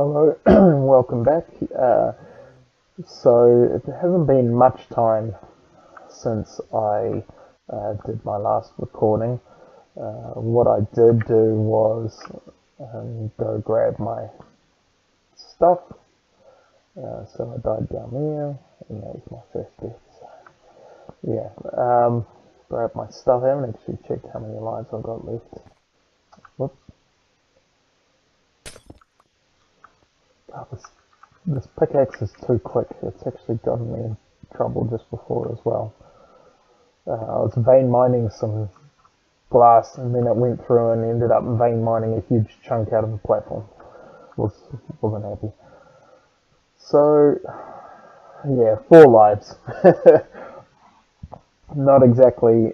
Hello, welcome back. So it hasn't been much time since I did my last recording. What I did do was go grab my stuff. So I died down there, and that was my first death. So, yeah, grab my stuff. I haven't actually checked how many lives I've got left. Whoops. Oh, this pickaxe is too quick. It's actually gotten me in trouble just before as well. I was vein mining some glass and then it went through and ended up vein mining a huge chunk out of the platform. Wasn't happy. So, yeah, 4 lives. Not exactly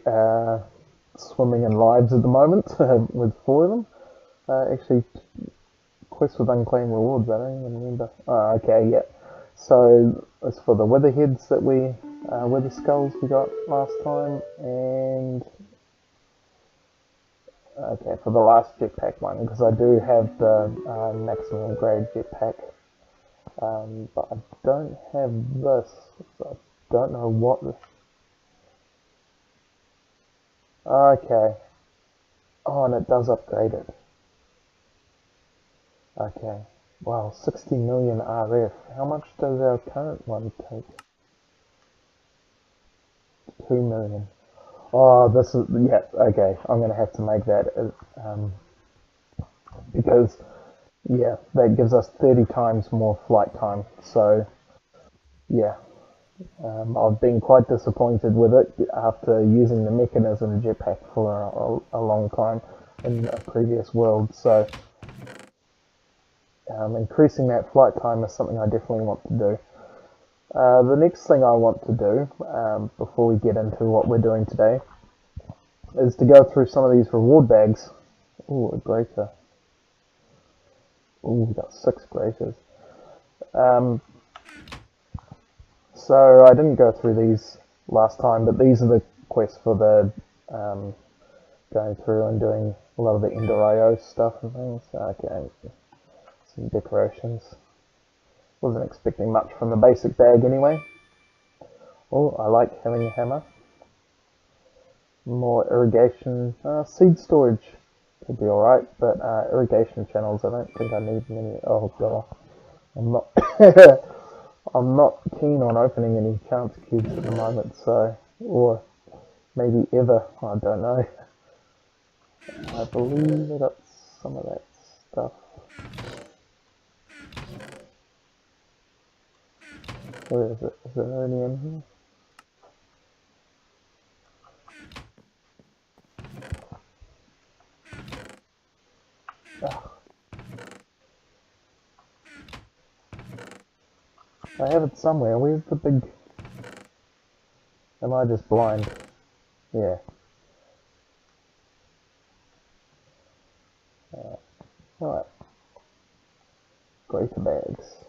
swimming in lives at the moment with 4 of them. Actually, quest with unclaimed rewards, I don't even remember. Oh, okay, yeah. So it's for the wither heads that wither skulls we got last time, and okay, for the last jetpack one, because I do have the maximum grade jetpack, but I don't have this, so I don't know what this. Okay. Oh, and it does upgrade it. Okay. Wow, 60 million RF. How much does our current one take? 2 million. Oh, this is, yeah, okay. I'm going to have to make that, because, yeah, that gives us 30 times more flight time. So, yeah, I've been quite disappointed with it after using the mechanism jetpack for a long time in a previous world. So, increasing that flight time is something I definitely want to do. The next thing I want to do, before we get into what we're doing today, is to go through some of these reward bags. Ooh, a greater. Ooh, we got 6 greaters. So I didn't go through these last time, but these are the quests for the going through and doing a lot of the Ender IO stuff and things. Okay, some decorations. Wasn't expecting much from the basic bag anyway. Oh, I like having a hammer. More irrigation, seed storage could be alright, but irrigation channels, I don't think I need many. Oh god, I'm not I'm not keen on opening any chance cubes at the moment, so, or maybe ever, I don't know. I believe I got some of that stuff. Where is it? Is it already in here? Oh. I have it somewhere. Where's the big... Am I just blind? Yeah. Right. Greater bags.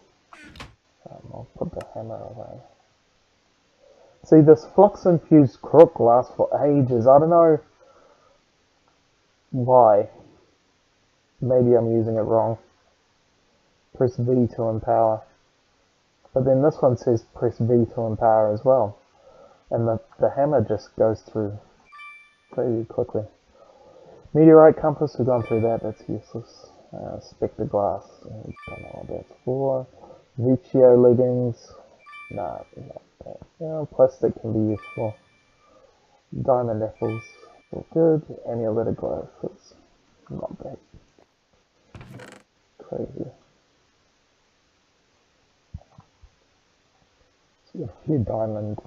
I'll put the hammer away. See, this flux-infused crook lasts for ages. I don't know why. Maybe I'm using it wrong. Press V to empower. But then this one says press V to empower as well. And the hammer just goes through pretty quickly. Meteorite compass, we've gone through that, that's useless. Spectre glass, I don't know what that's for. Vicio leggings, nah, not that. Yeah, plastic can be useful. Diamond apples, all good. Amulet of growth, it's not that crazy. So a few diamond.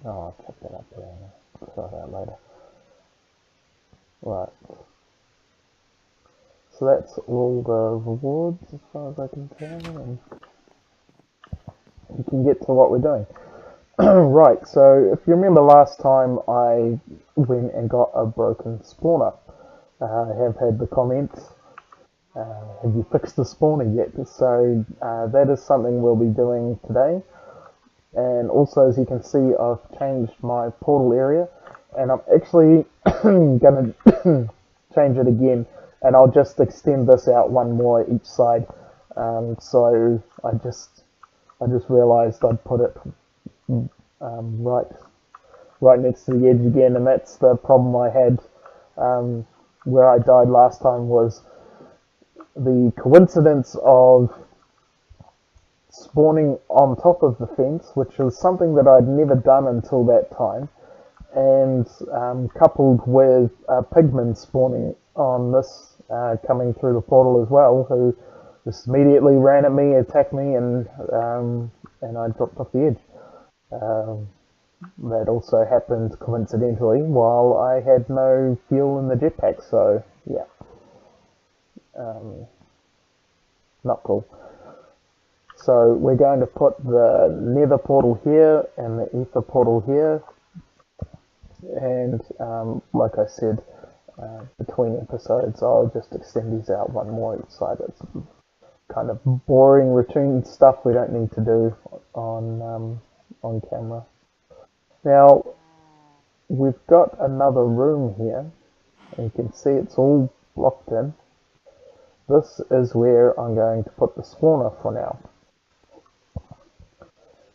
Oh, I'll check that up there. I'll try that later. Right. So that's all the rewards as far as I can tell, and we can get to what we're doing. Right, so if you remember last time I went and got a broken spawner. I have had the comments, have you fixed the spawner yet? So that is something we'll be doing today. And also, as you can see, I've changed my portal area, and I'm actually going to change it again and I'll just extend this out one more each side. So I just realised I'd put it right next to the edge again, and that's the problem I had where I died last time, was the coincidence of spawning on top of the fence, which was something that I'd never done until that time, and coupled with pigmen spawning on this, coming through the portal as well, who just immediately ran at me, attacked me, and I dropped off the edge. That also happened coincidentally while I had no fuel in the jetpack, so yeah, not cool. So we're going to put the nether portal here and the ether portal here, and like I said, between episodes I'll just extend these out one more each side. It's kind of boring routine stuff we don't need to do on camera. Now we've got another room here, and you can see it's all blocked in. This is where I'm going to put the spawner for now.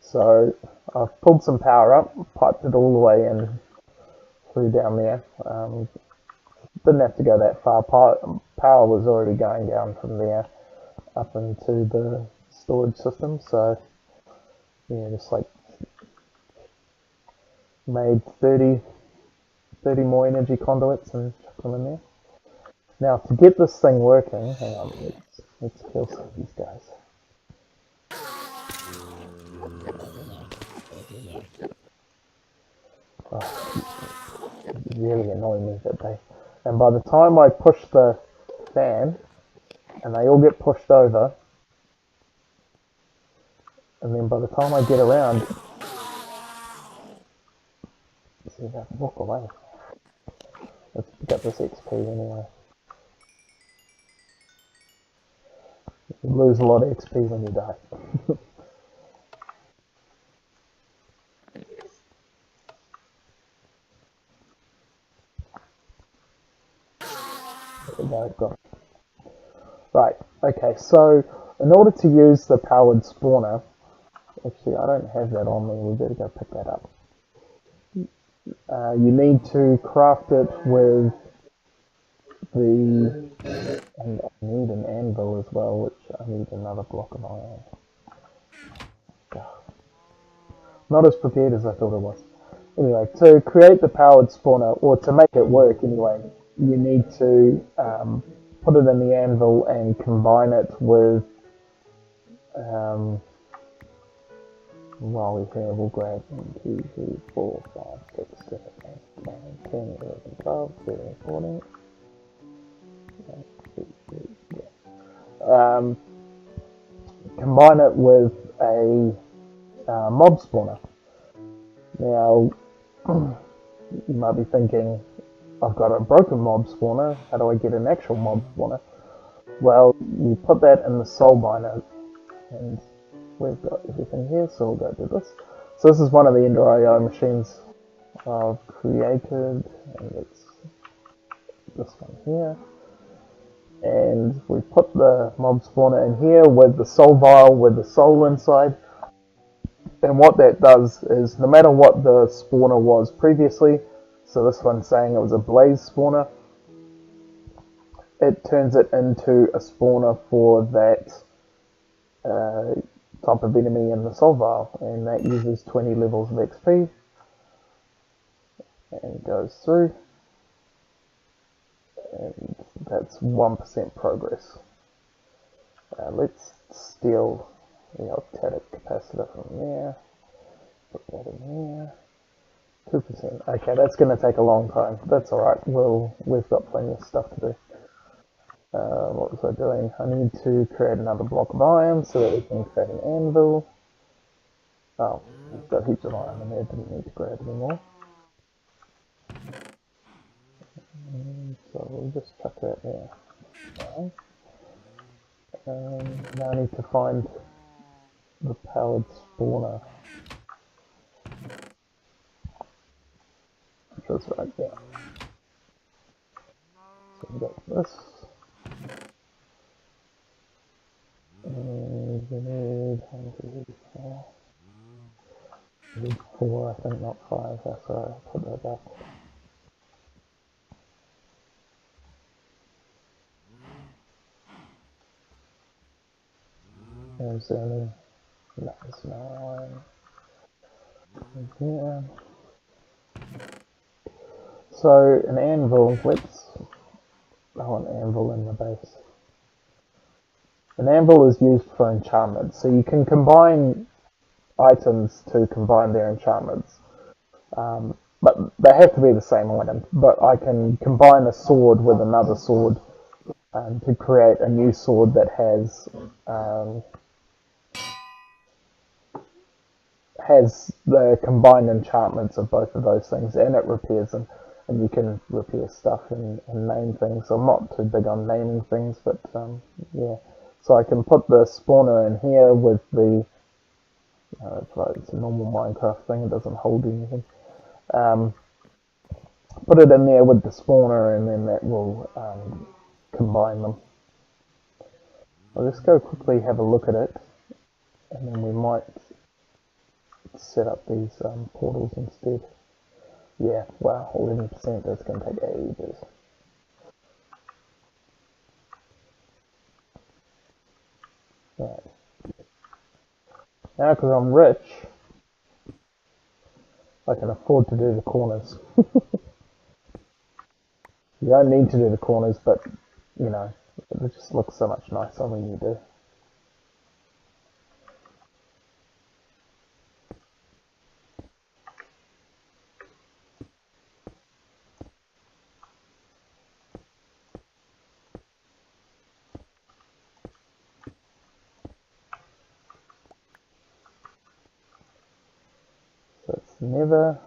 So I've pulled some power up, piped it all the way in through down there. Didn't have to go that far. Power was already going down from there up into the storage system. So yeah, just like made 30 more energy conduits and chuck them in there. Now to get this thing working, hang on, let's kill some of these guys. Really annoying me that they, and by the time I push the fan and they all get pushed over, and then by the time I get around, see if I can walk away. Let's pick up this XP anyway. You lose a lot of XP when you die. There we go, got it. Right, okay, so in order to use the powered spawner, actually I don't have that on me, we better go pick that up. You need to craft it with the, and I need an anvil as well, which I need another block of iron. Not as prepared as I thought it was. Anyway, to create the powered spawner, or to make it work anyway, you need to put it in the anvil and combine it with, while we're here, we'll grab 1, 2, 3, 4, 5, 6, 7, 8, 9, 10, 11, 12, 13, 14. Combine it with a mob spawner. Now, you might be thinking, I've got a broken mob spawner, how do I get an actual mob spawner? Well, you put that in the soul miner, and we've got everything here, so we'll go do this. So this is one of the Ender IO machines I've created, and it's this one here. And we put the mob spawner in here with the soul vial with the soul inside. And what that does is, no matter what the spawner was previously, so this one's saying it was a blaze spawner, it turns it into a spawner for that type of enemy in the soul vial, and that uses 20 levels of XP and goes through, and that's 1% progress. Let's steal the octadic capacitor from there, put that in there. 2%. Okay, that's going to take a long time. That's alright, we've got plenty of stuff to do. What was I doing? I need to create another block of iron so that we can create an anvil. Oh, we've got heaps of iron in there, didn't need to grab any more. So we'll just chuck that there. Okay. Now I need to find the powered spawner, which is right there. So we've got this. Okay, sorry, put that back. There's any... No, there's no iron. Yeah. So, an anvil, I want an anvil in the base. An anvil is used for enchantments, so you can combine items to combine their enchantments. But they have to be the same item. But I can combine a sword with another sword to create a new sword that has the combined enchantments of both of those things, and it repairs them. And you can repair stuff and name things. I'm not too big on naming things, but yeah. So I can put the spawner in here with the... it's a normal Minecraft thing, it doesn't hold anything. Put it in there with the spawner, and then that will combine them. I'll just go quickly have a look at it, and then we might set up these portals instead. Yeah, wow, 11%, that's going to take ages. Right. Now, because I'm rich, I can afford to do the corners. You don't need to do the corners, but, you know, it just looks so much nicer when you do. So it's never...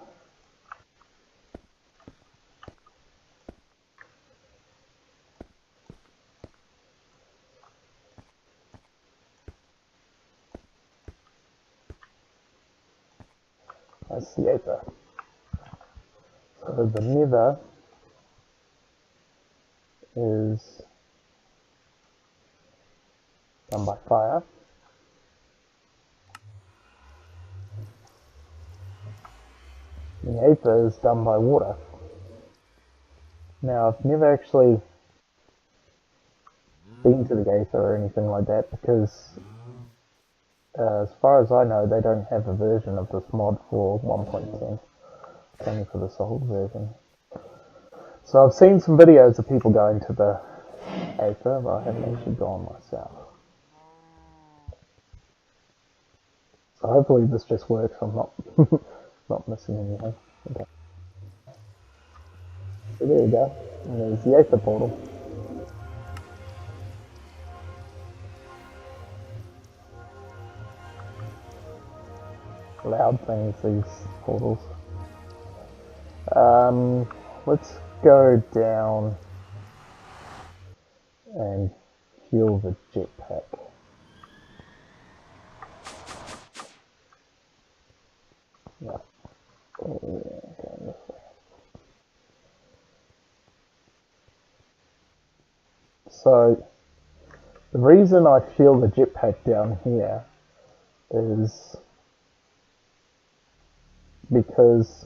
That's the Aether. So the nether is done by fire. The Aether is done by water. Now, I've never actually been to the Aether or anything like that because, as far as I know, they don't have a version of this mod for 1.10. It's only for this old version. So I've seen some videos of people going to the Aether, but I haven't actually gone myself. So hopefully this just works. I'm not not missing anything. Okay. So there you go. And there's the Aether portal. Loud things, these portals. Let's go down and fuel the jetpack. Yeah. Okay, this way. So the reason I fuel the jetpack down here is because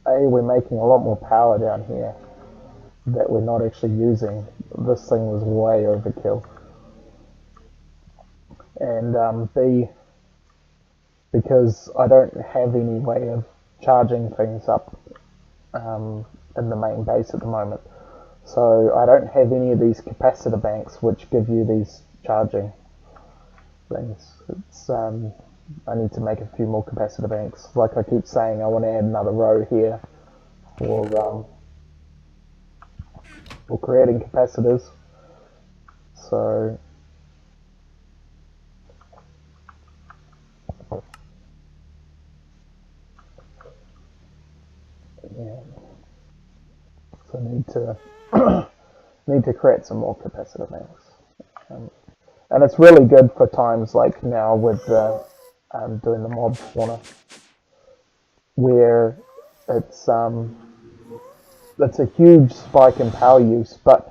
we're making a lot more power down here that we're not actually using. This thing was way overkill. And B, because I don't have any way of charging things up in the main base at the moment. So I don't have any of these capacitor banks which give you these charging things. It's I need to make a few more capacitor banks. Like I keep saying, I want to add another row here for creating capacitors. So yeah, so I need to create some more capacitor banks. And it's really good for times like now with doing the mob spawner, where it's a huge spike in power use, but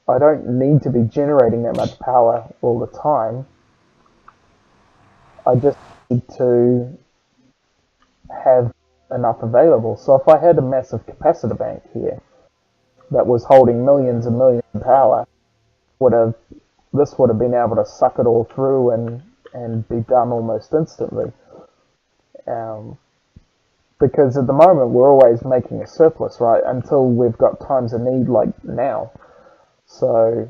I don't need to be generating that much power all the time. I just need to have enough available. So if I had a massive capacitor bank here that was holding millions and millions of power, this would have been able to suck it all through and be done almost instantly. Because at the moment we're always making a surplus, right? Until we've got times of need like now. So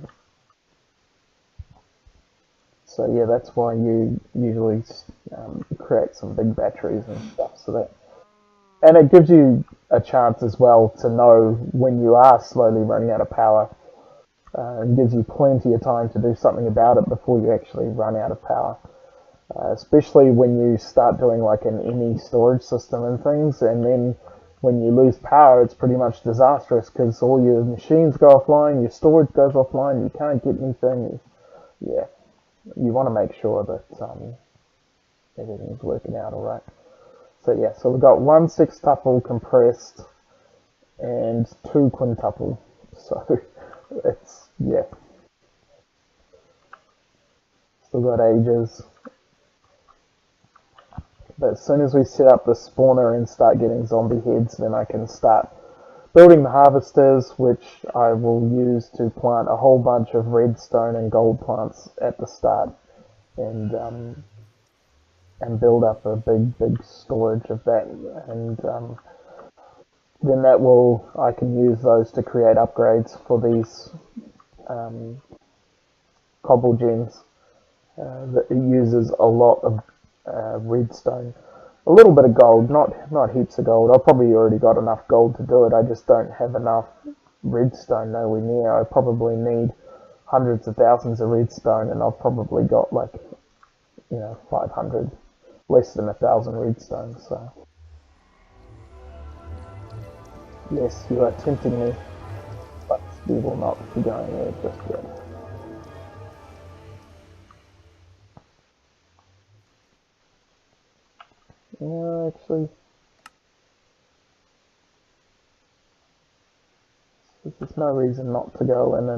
yeah, that's why you usually create some big batteries and stuff. And it gives you a chance as well to know when you are slowly running out of power. It gives you plenty of time to do something about it before you actually run out of power. Especially when you start doing like an ME storage system and things, and then when you lose power, it's pretty much disastrous because all your machines go offline, your storage goes offline, you can't get anything. Yeah, you want to make sure that everything's working out all right. So yeah, so we've got 1 sextuple compressed and 2 quintuple. So it's, yeah, still got ages. But as soon as we set up the spawner and start getting zombie heads, then I can start building the harvesters, which I will use to plant a whole bunch of redstone and gold plants at the start, and build up a big storage of that, and then I can use those to create upgrades for these cobble gens. That uses a lot of redstone, a little bit of gold, not heaps of gold. I've probably already got enough gold to do it. I just don't have enough redstone nowhere near. I probably need hundreds of thousands of redstone, and I've probably got like 500, less than 1,000 redstone. So yes, you are tempting me, but we will not be going there just yet. Yeah, actually, there's no reason not to go in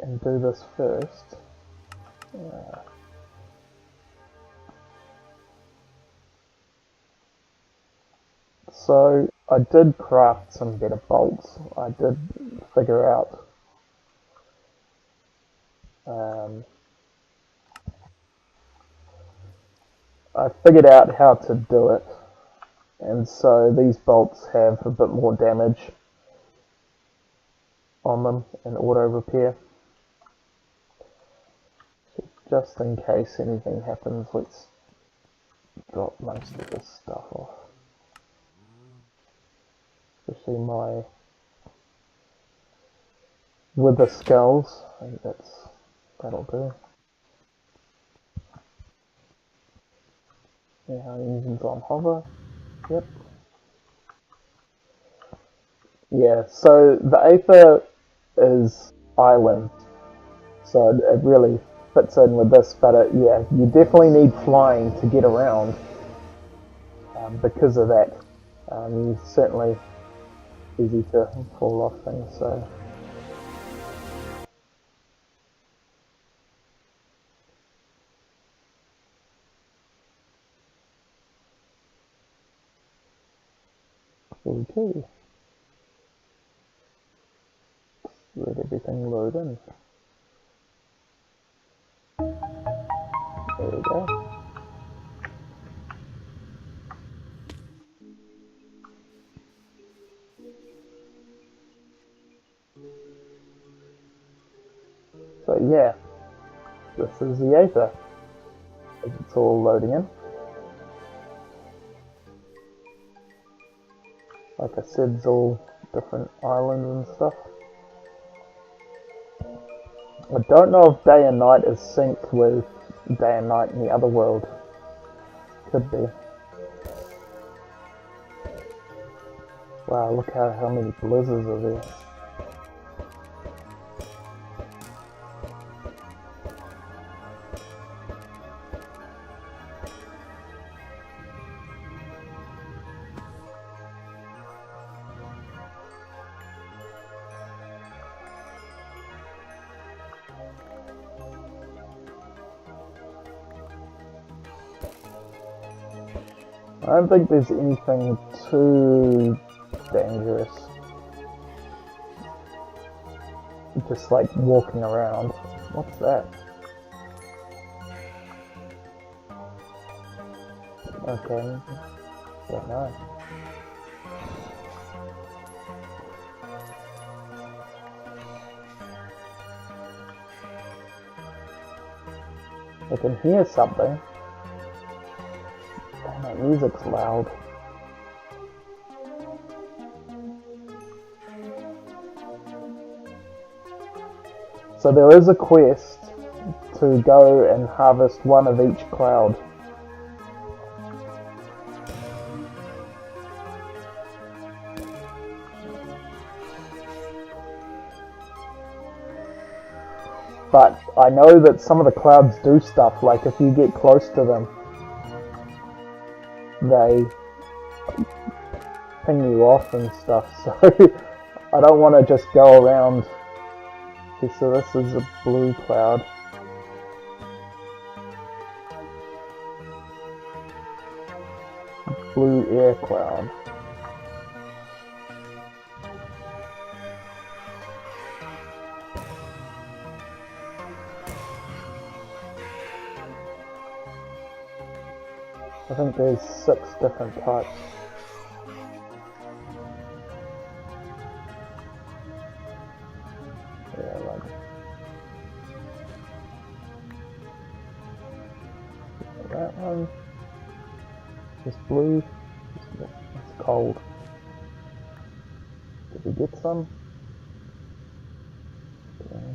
and do this first. So I did craft some better bolts. I did figure out I figured out how to do it, and so these bolts have a bit more damage on them and auto repair. So just in case anything happens, let's drop most of this stuff off. Especially my wither skulls. I think that'll do. Yeah, engine's on hover. Yep. Yeah, so the Aether is island, so it really fits in with this, but yeah, you definitely need flying to get around because of that. Certainly easy to fall off things, so. Okay. Let everything load in. There we go. So yeah, this is the Aether. It's all loading in. Like I said, it's all different islands and stuff. I don't know if day and night is synced with day and night in the other world. Could be. Wow, look how many blizzards are there. I don't think there's anything too dangerous. Just like walking around. What's that? Okay, don't know. I can hear something. Damn, that music's loud. So there is a quest to go and harvest one of each cloud. But I know that some of the clouds do stuff, like if you get close to them, they ping you off and stuff, so I don't want to just go around. Okay, so this is a blue cloud. Blue air cloud. I think there's 6 different types. Yeah, like that one. It's blue. It's cold. Did we get some? Okay.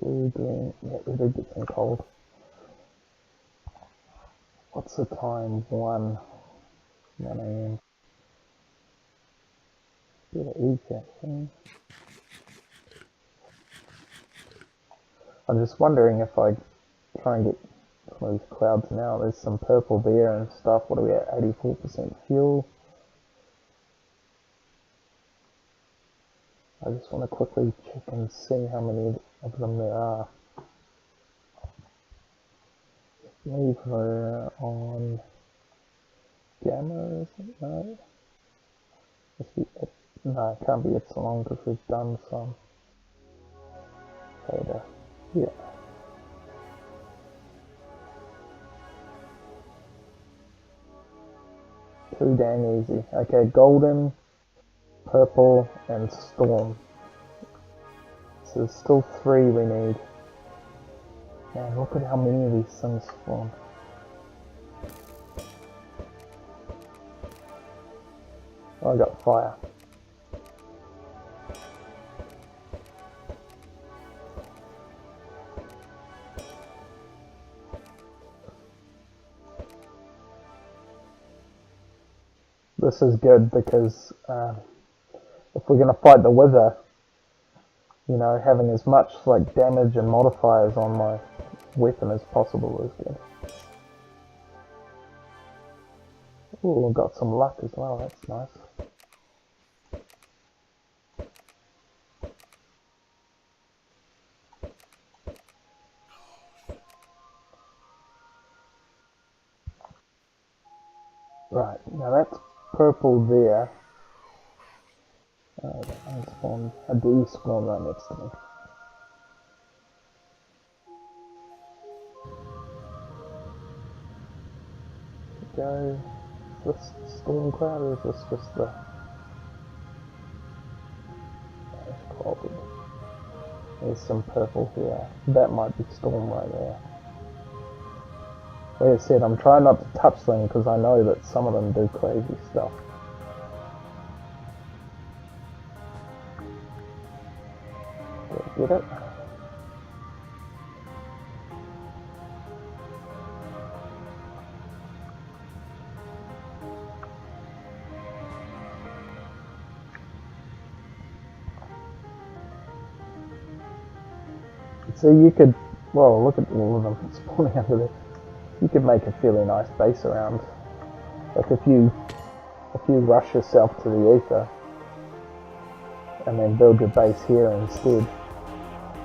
Blue, green. Yeah, we did get some cold. What's the time? 1 a.m. Better eat that thing. I'm just wondering if I try and get some of these clouds now. There's some purple there and stuff. What are we at? 84% fuel. I just want to quickly check and see how many of them there are. Leave her on gamma, isn't it? No. No, it can't be Epsilon because we've done some. Theta. Yeah. Too dang easy. Okay, golden, purple, and storm. So there's still 3 we need. Man, look at how many of these things spawn. Oh, I got fire. This is good because if we're going to fight the Wither, you know, having as much like damage and modifiers on my weapon as possible is good. Ooh, I've got some luck as well, that's nice. Right, now that's purple there. A D spawned right next to me. Go. Is this storm cloud or is this just the ash cloud? There's some purple here. That might be storm right there. Like I said, I'm trying not to touch them because I know that some of them do crazy stuff. Get it? So you could, well, look at all of them spawning under there. You could make a fairly nice base around. Like if you rush yourself to the Aether and then build your base here instead.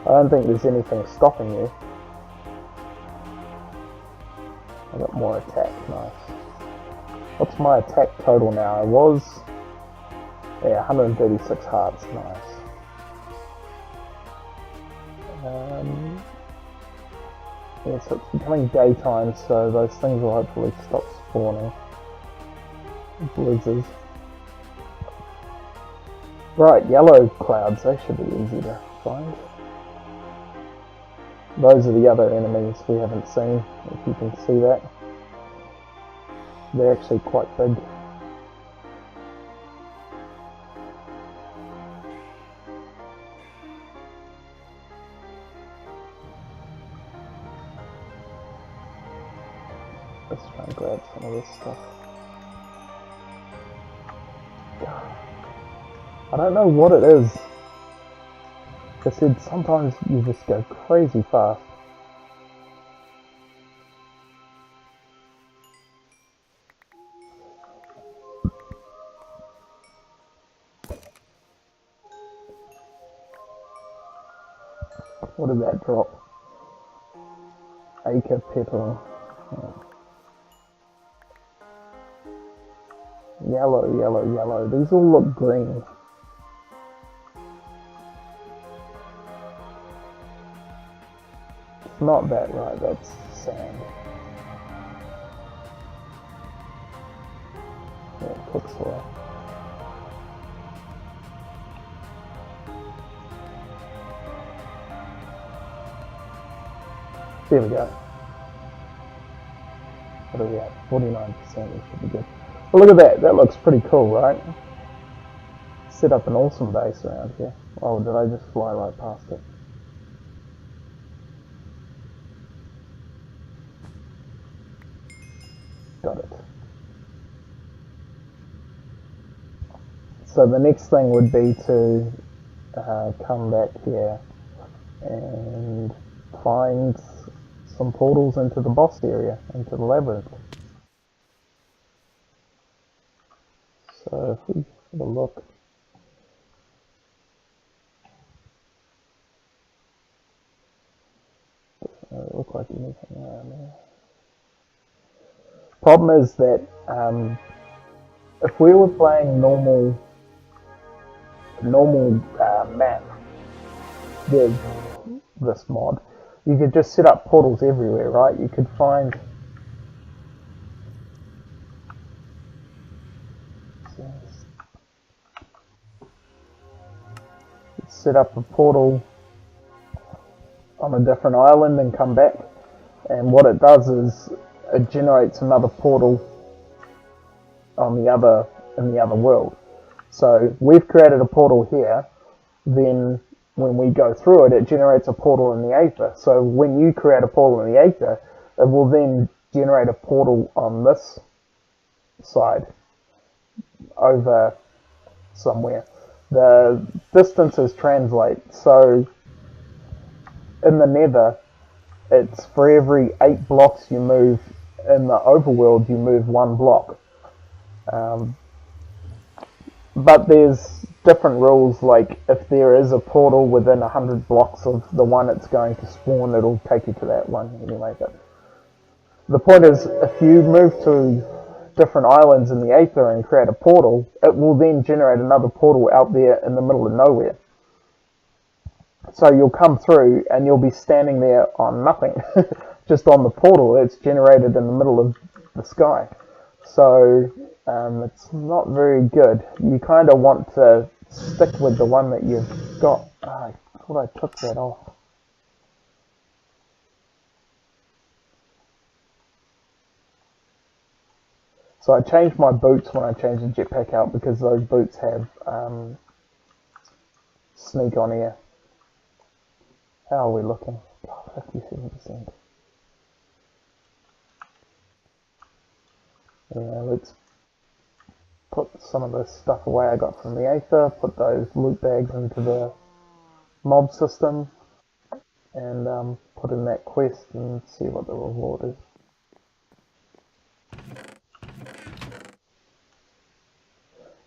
I don't think there's anything stopping you. I got more attack, nice. What's my attack total now? I was, yeah, 136 hearts, nice. Yeah, so it's becoming daytime, so those things will hopefully stop spawning. Blizzards. Right, yellow clouds, they should be easy to find. Those are the other enemies we haven't seen, if you can see that. They're actually quite big. Let's try and grab some of this stuff. I don't know what it is. Like I said, sometimes you just go crazy fast. What did that drop? Aether pepper. Yellow, yellow, yellow. These all look green. It's not that, right? That's sand. Yeah, quicksilver. There we go. What are we at? 49%, we should be good. Well, look at that. That looks pretty cool, right? Set up an awesome base around here. Oh, did I just fly right past it? Got it. So the next thing would be to come back here and find some portals into the boss area, into the labyrinth. So if we have a look, doesn't look like anything around there. Problem is that if we were playing normal map with this mod, you could just set up portals everywhere, right? You could find set up a portal on a different island and come back, and what it does is it generates another portal on in the other world. So we've created a portal here, then when we go through it, it generates a portal in the Aether. So when you create a portal in the Aether, it will then generate a portal on this side over somewhere. The distances translate. So in the Nether, it's for every 8 blocks you move in the overworld, you move 1 block. But there's different rules, like if there is a portal within 100 blocks of the one it's going to spawn, it'll take you to that one anyway. But the point is, if you move to different islands in the Aether and create a portal, it will then generate another portal out there in the middle of nowhere. So you'll come through and you'll be standing there on nothing, just on the portal that's generated in the middle of the sky. So it's not very good. You kind of want to stick with the one that you've got. I thought I took that off. So I changed my boots when I changed the jetpack out, because those boots have sneak on air. How are we looking? 57%. Yeah, let's put some of the stuff away I got from the Aether, put those loot bags into the mob system, and put in that quest and see what the reward is.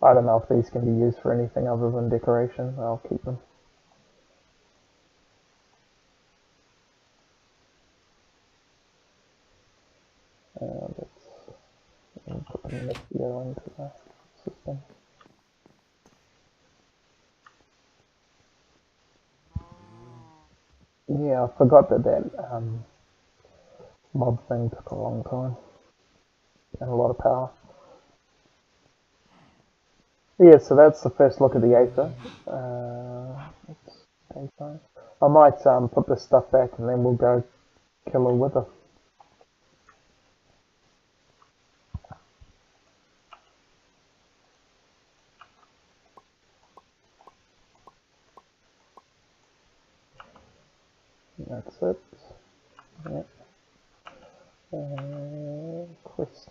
I don't know if these can be used for anything other than decoration. I'll keep them. putting this gear into the system. Yeah, I forgot that mod thing took a long time and a lot of power. Yeah, so that's the first look at the Aether. I might put this stuff back and then we'll go kill a wither. That's it. Yep. Quest.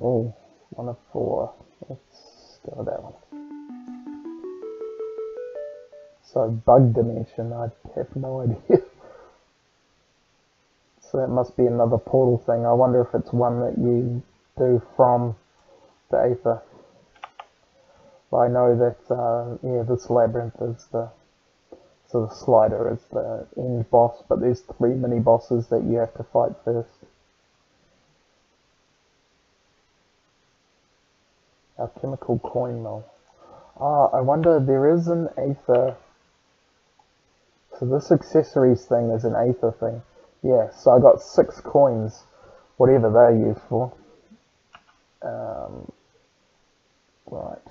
Oh, 1 of 4. Let's go with that one. So, bug dimension, I have no idea. So that must be another portal thing. I wonder if it's one that you do from the Aether. I know that, yeah, this labyrinth is so the slider is the end boss, but there's 3 mini bosses that you have to fight first. Alchemical coin mill. Ah, I wonder, there is an Aether. So this accessories thing is an Aether thing. Yeah, so I got 6 coins, whatever they're used for. Right.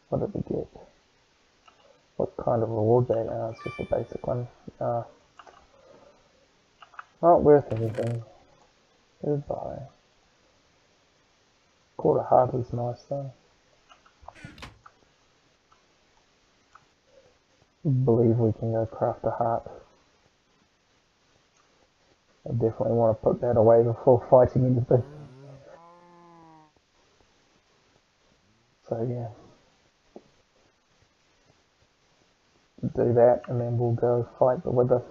What did we get? What kind of reward that? It's just a basic one. Not worth anything. Goodbye. Quarter heart is nice though. Believe we can go craft a heart. I definitely want to put that away before fighting anything. So yeah. Do that and then we'll go fight the wither.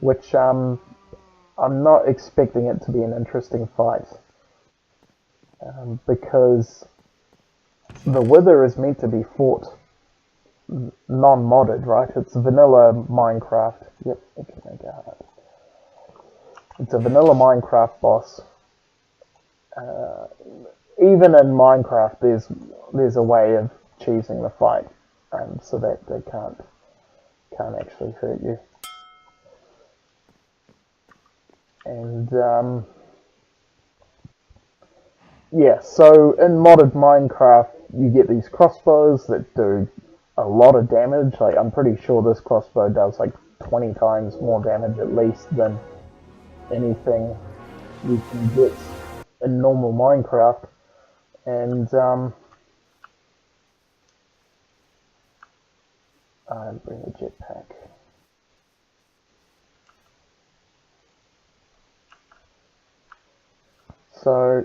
Which I'm not expecting it to be an interesting fight. Because the wither is meant to be fought non-modded, right? It's vanilla Minecraft. Yep, it can make it hard. It's a vanilla Minecraft boss. Even in Minecraft, there's a way of cheesing the fight, so that they can't actually hurt you. And yeah, so in modded Minecraft, you get these crossbows that do a lot of damage. Like, I'm pretty sure this crossbow does like 20 times more damage at least than anything you can get in normal Minecraft. And I'll bring the jetpack. So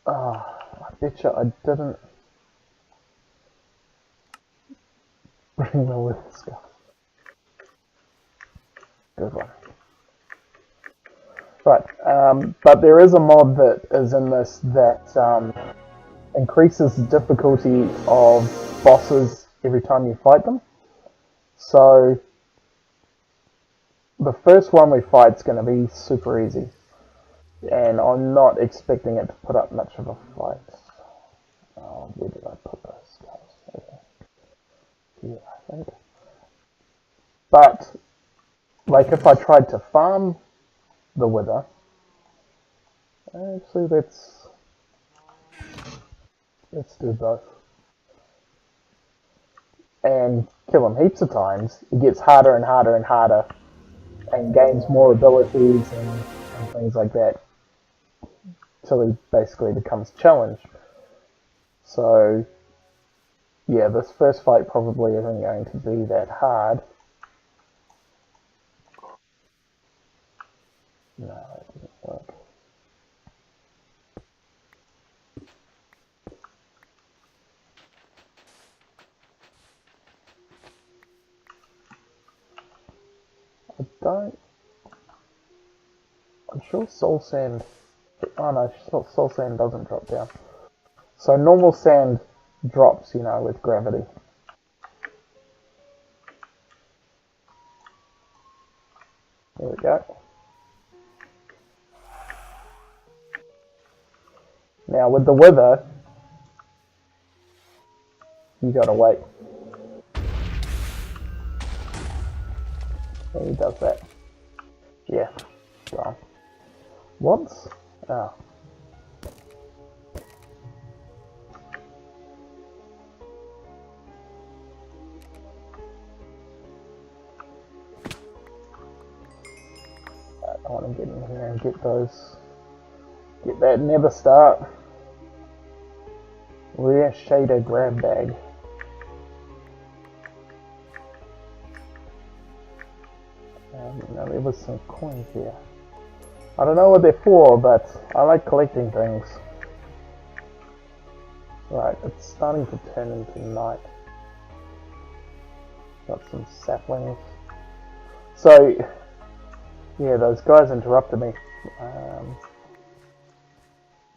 I betcha I didn't bring the wither skull. Good one. Right, but there is a mod that is in this that increases the difficulty of bosses every time you fight them. So the first one we fight is going to be super easy, and I'm not expecting it to put up much of a fight. Oh, where did I put those skulls? Okay. Yeah, I think. But like if I tried to farm the wither, actually let's do both. And kill him heaps of times. It gets harder and harder and harder, and gains more abilities and things like that, till he basically becomes challenged. So yeah, this first fight probably isn't going to be that hard. No, it doesn't work. I'm sure soul sand... Oh no, soul sand doesn't drop down. So normal sand drops, you know, with gravity. There we go. Now with the wither, you gotta wait. He does that. Yeah. Well. Once? Oh. I want to get in here and get those. Get that never start. Rare shader grab bag. Now there was some coins here. I don't know what they're for, but I like collecting things. Right, it's starting to turn into night. Got some saplings. So, yeah, those guys interrupted me.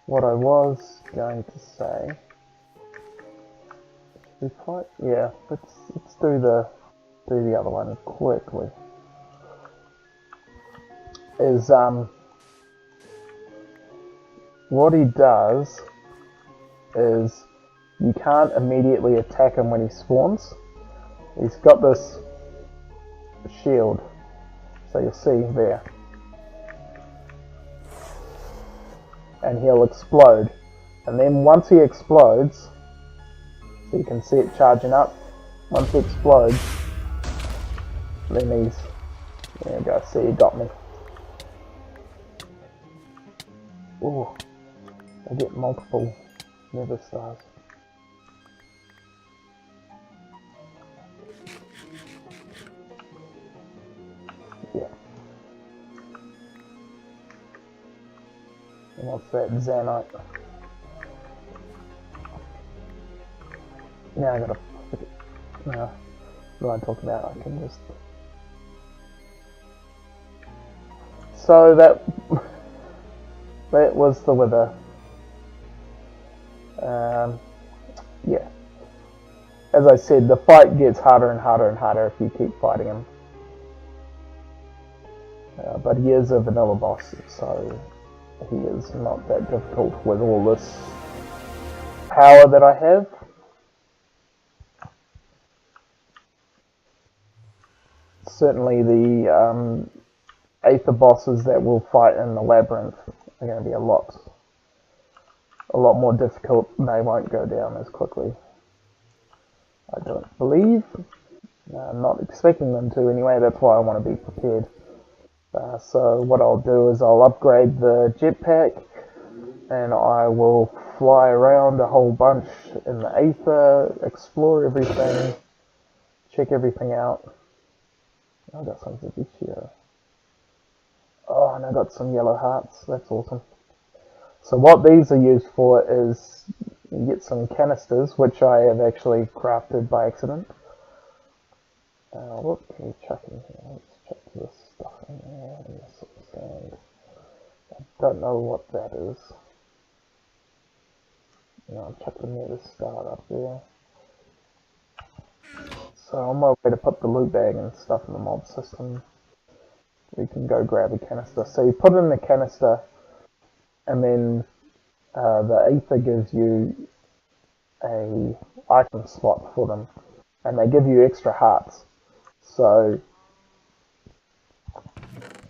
What I was going to say... Should we fight? Yeah, let's do the other one quickly. Is what he does is you can't immediately attack him when he spawns. He's got this shield, so you'll see there, and he'll explode, and then once he explodes, so you can see it charging up, once he explodes, then he's, there you go, see, he got me. Ooh, I get multiple nether stars. Yeah. And what's that? Zanite. Now I gotta... No, what I'm talking about, I can just... So that was the wither. Yeah. As I said, the fight gets harder and harder and harder if you keep fighting him. But he is a vanilla boss, so he is not that difficult with all this power that I have. Certainly the Aether bosses that we'll fight in the labyrinth are going to be a lot more difficult. They won't go down as quickly, I don't believe. I'm not expecting them to anyway, that's why I want to be prepared. So what I'll do is I'll upgrade the jetpack, and I will fly around a whole bunch in the Aether, explore everything, check everything out. I got some Zavicchio. Oh, and I got some yellow hearts, that's awesome. So what these are used for is you get some canisters, which I have actually crafted by accident. What can we chuck in here? Let's chuck this stuff in there, and this sand. I don't know what that is. I'll chuck the nether star up there. So on my way to put the loot bag and stuff in the mob system, we can go grab a canister. So you put in the canister, and then the Aether gives you a item slot for them, and they give you extra hearts. So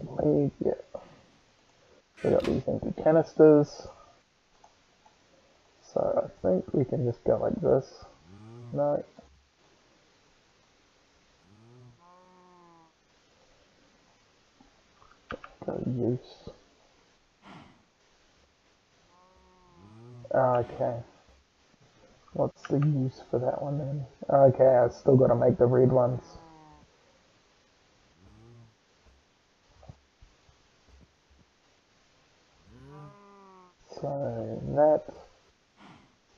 we got these empty canisters. So I think we can just go like this. No. Go use. Okay. What's the use for that one then? Okay, I still got to make the red ones. So that,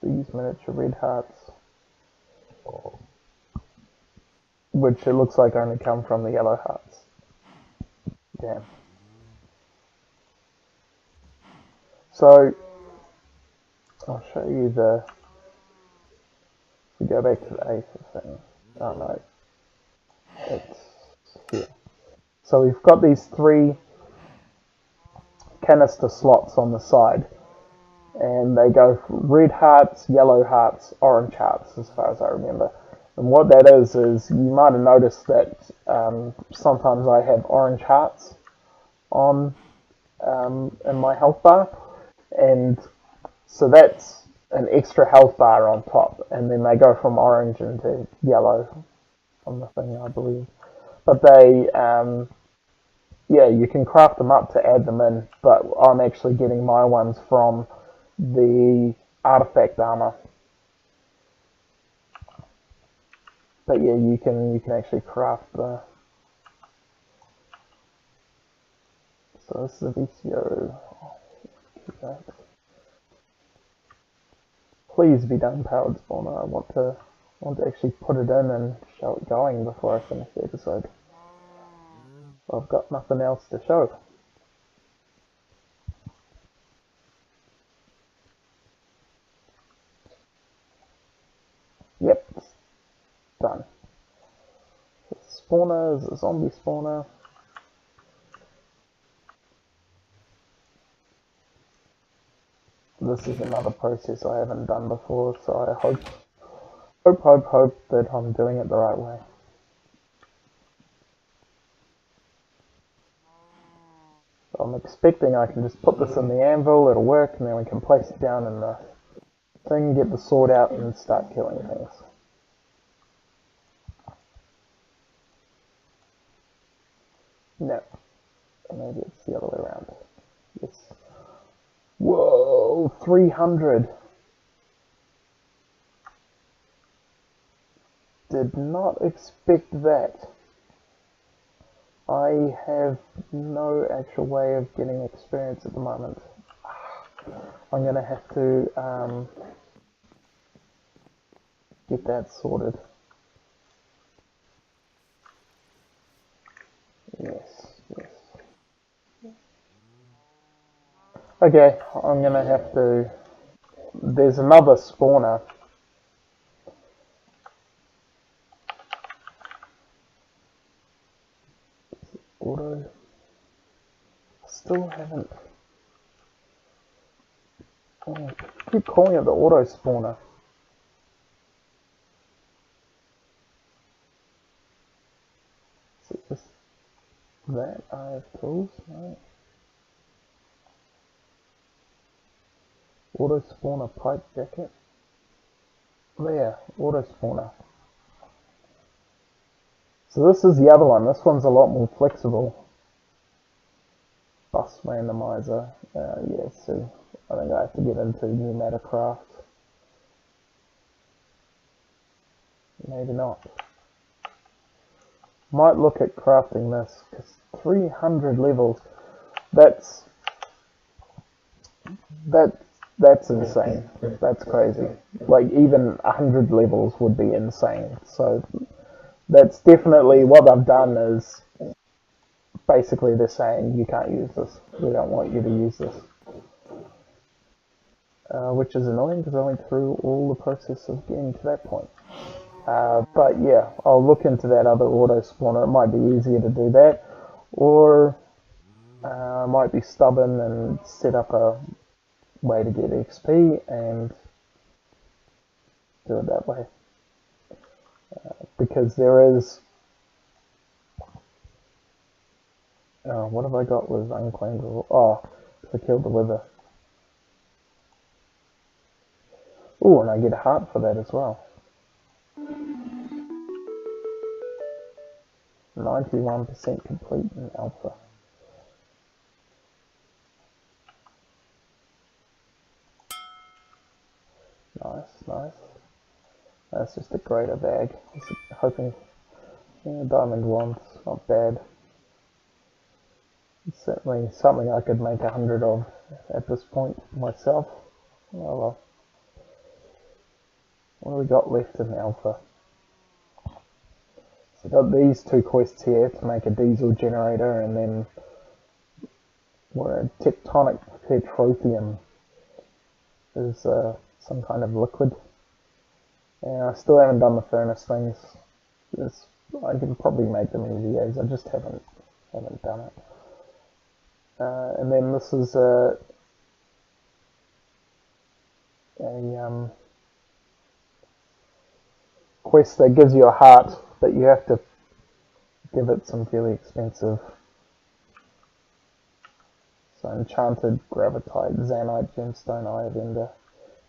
these miniature red hearts, which it looks like only come from the yellow hearts. Damn. So I'll show you the, if we go back to the Aether thing, oh no, it's here. So we've got these 3 canister slots on the side, and they go red hearts, yellow hearts, orange hearts, as far as I remember. And what that is you might have noticed that sometimes I have orange hearts on in my health bar, and so that's an extra health bar on top, and then they go from orange into yellow on the thing, I believe. But they, yeah, you can craft them up to add them in, but I'm actually getting my ones from the artifact armor. But yeah, you can actually craft the. So this is a VCO. Oh, please be done, powered spawner. I want to actually put it in and show it going before I finish the episode. I've got nothing else to show. Yep, it's done. The spawner is a zombie spawner. This is another process I haven't done before, so I hope that I'm doing it the right way. I'm expecting I can just put this in the anvil, it'll work, and then we can place it down in the thing, get the sword out, and start killing things. No. Maybe it's the other way around. Yes. Whoa, 300. Did not expect that. I have no actual way of getting experience at the moment. I'm going to have to get that sorted. Yes. Okay, I'm going to have to... There's another spawner. Auto. Still haven't... Oh, I keep calling it the auto spawner. Is it just that I have tools? No. Auto spawner pipe jacket. There, auto spawner. So this is the other one. This one's a lot more flexible. Bus randomizer. Yeah, so I think I have to get into new matter craft. Maybe not. Might look at crafting this, because 300 levels, that's insane. That's crazy. Like, even 100 levels would be insane. So that's definitely what I've done is basically they're saying you can't use this. We don't want you to use this. Which is annoying because I went through all the process of getting to that point. But yeah, I'll look into that other auto spawner. It might be easier to do that, or I might be stubborn and set up a way to get XP and do it that way. Because there is... what have I got with unclaimed? Oh, I killed the wither. Oh, and I get a heart for that as well. 91% complete in alpha. Nice. That's just a greater bag. Just hoping, yeah, diamond one's not bad. It's certainly something I could make 100 of at this point myself. Oh well. What do we got left in alpha? So I've got these 2 quests here to make a diesel generator, and then we're a tectonic petroleum is some kind of liquid. And I still haven't done the furnace things. I can probably make them easy as I just haven't done it. And then this is a quest that gives you a heart, but you have to give it some fairly expensive. So enchanted gravitite, zanite, gemstone, eye of ender,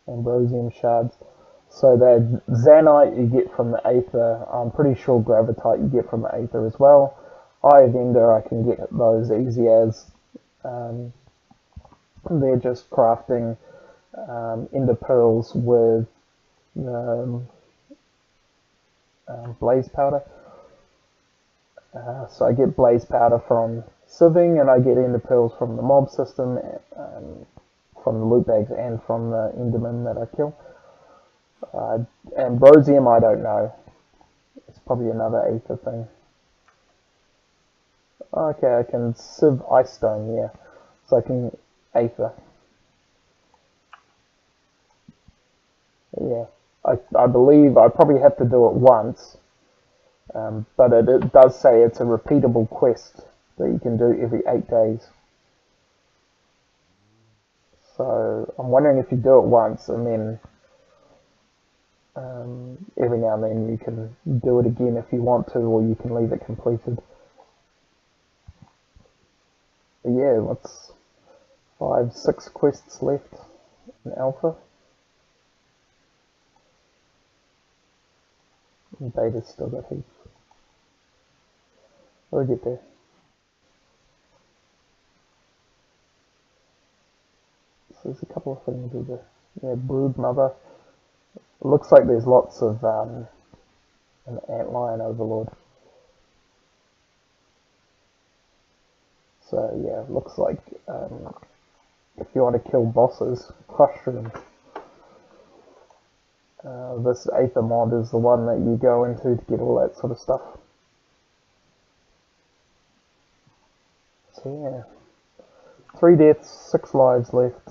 ambrosium shards. So that zanite you get from the Aether. I'm pretty sure gravitite you get from the Aether as well. Eye of ender, I can get those easy as. They're just crafting ender pearls with blaze powder. So I get blaze powder from sieving, and I get ender pearls from the mob system, from the loot bags, and from the endermen that I kill. Ambrosium, I don't know. It's probably another Aether thing. Okay, I can sieve ice stone, yeah. So I can Aether. Yeah, I believe I probably have to do it once, but it does say it's a repeatable quest that you can do every 8 days. So I'm wondering if you do it once and then every now and then you can do it again if you want to, or you can leave it completed. But yeah, what's 5, 6 quests left in alpha. And beta's still got heaps. We'll get there. So there's a couple of things with the brood mother. It looks like there's lots of an antlion overlord. So yeah, it looks like if you want to kill bosses, crush them. This Aether mod is the one that you go into to get all that sort of stuff. So yeah, 3 deaths, 6 lives left.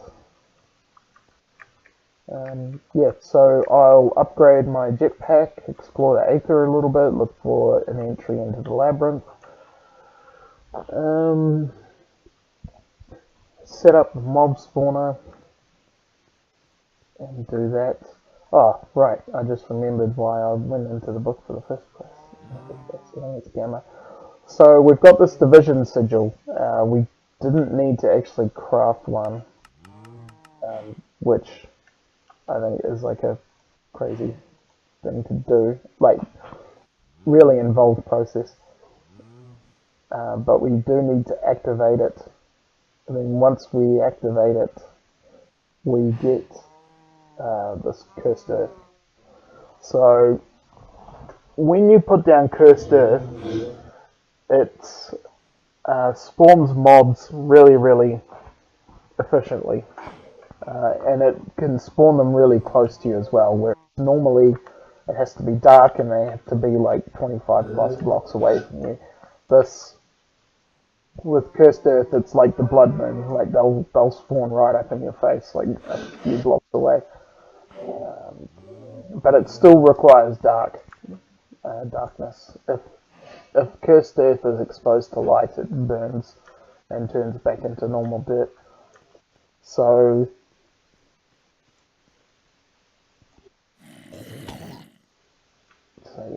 Yeah, so I'll upgrade my jetpack, explore the Aether a little bit, look for an entry into the labyrinth. Set up the mob spawner and do that. Oh, right, I just remembered why I went into the book for the first place. So we've got this division sigil. We didn't need to actually craft one, which I think is like a crazy thing to do, like really involved process. But we do need to activate it. And then once we activate it, we get this cursed earth. So when you put down cursed earth, it spawns mobs really, really efficiently. And it can spawn them really close to you as well, where normally it has to be dark and they have to be like 25 plus blocks away from you. This, with Cursed Earth, it's like the Blood Moon, like they'll spawn right up in your face, like a few blocks away. But it still requires darkness. If Cursed Earth is exposed to light, it burns and turns back into normal dirt. So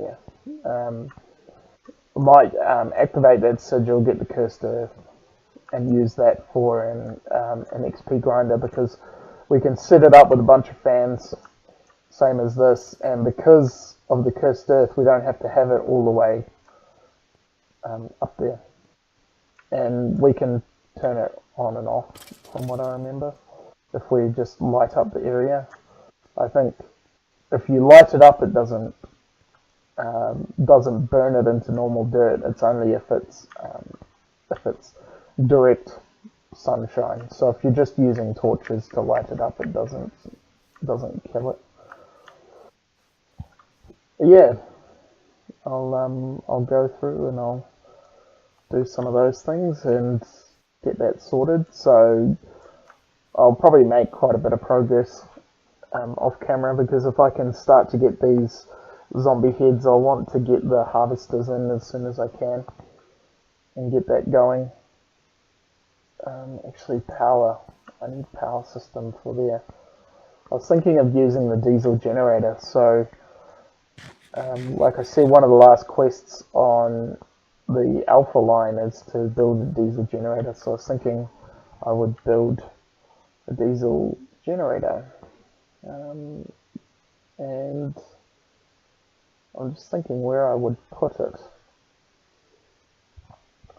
yeah, might activate that sigil, get the Cursed Earth, and use that for an XP grinder, because we can set it up with a bunch of fans, same as this, and because of the Cursed Earth, we don't have to have it all the way up there, and we can turn it on and off, from what I remember, if we just light up the area. I think if you light it up, it doesn't burn it into normal dirt. It's only if it's direct sunshine. So if you're just using torches to light it up, it doesn't kill it. Yeah, I'll go through and I'll do some of those things and get that sorted. So I'll probably make quite a bit of progress off camera, because if I can start to get these zombie heads, I want to get the harvesters in as soon as I can and get that going. Actually, power. I need power system for there. I was thinking of using the diesel generator. So, like I said, one of the last quests on the alpha line is to build a diesel generator. So I was thinking I would build a diesel generator. And I'm just thinking where I would put it.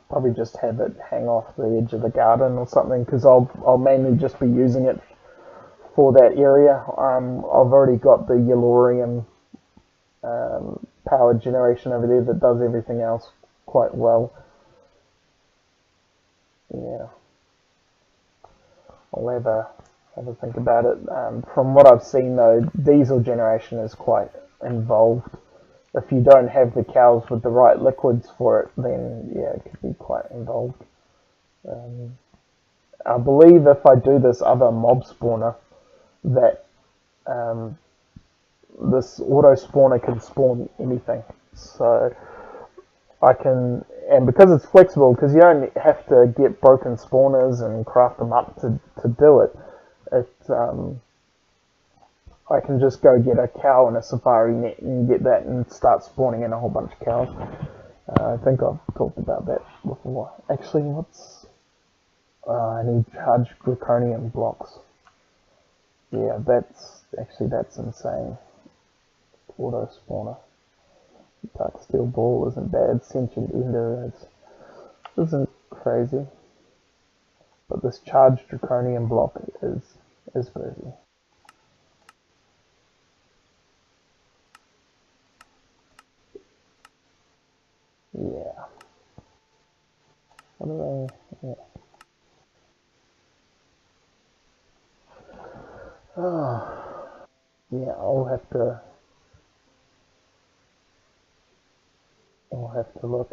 Probably just have it hang off the edge of the garden or something, because I'll mainly just be using it for that area. I've already got the Yellorium power generation over there that does everything else quite well. Yeah, I'll have a think about it. From what I've seen though, diesel generation is quite involved. If you don't have the cows with the right liquids for it, then yeah, it could be quite involved. I believe if I do this other mob spawner, that this auto spawner can spawn anything. So I can, and because it's flexible, because you don't have to get broken spawners and craft them up to do it, I can just go get a cow in a safari net and get that and start spawning in a whole bunch of cows. I think I've talked about that before. Actually, I need charged draconium blocks. Yeah, that's insane. Auto spawner. Dark steel ball isn't bad. Sentient ender isn't crazy. But this charged draconium block is crazy. Yeah. What are they? Yeah. Oh, yeah. I'll have to look.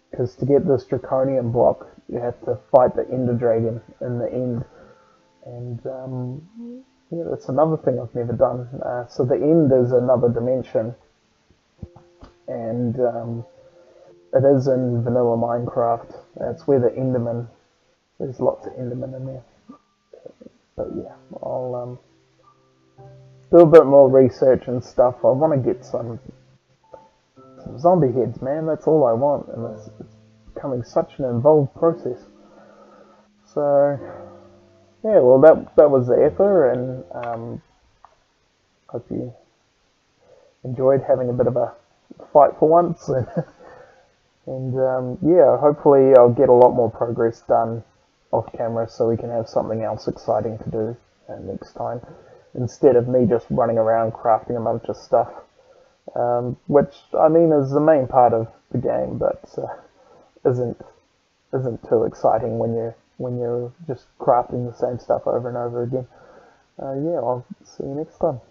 Because to get this draconium block, you have to fight the ender dragon in the end. And yeah, that's another thing I've never done. So the end is another dimension, and it is in vanilla Minecraft. That's where the Enderman. There's lots of Enderman in there. But yeah, I'll do a bit more research and stuff. I want to get some zombie heads, man. That's all I want, and it's becoming such an involved process. So yeah, well that was the Aether, and hope you enjoyed having a bit of a fight for once. And yeah, hopefully I'll get a lot more progress done off camera so we can have something else exciting to do next time, instead of me just running around crafting a bunch of stuff, which I mean is the main part of the game, but isn't too exciting when you're just crafting the same stuff over and over again. Yeah, I'll see you next time.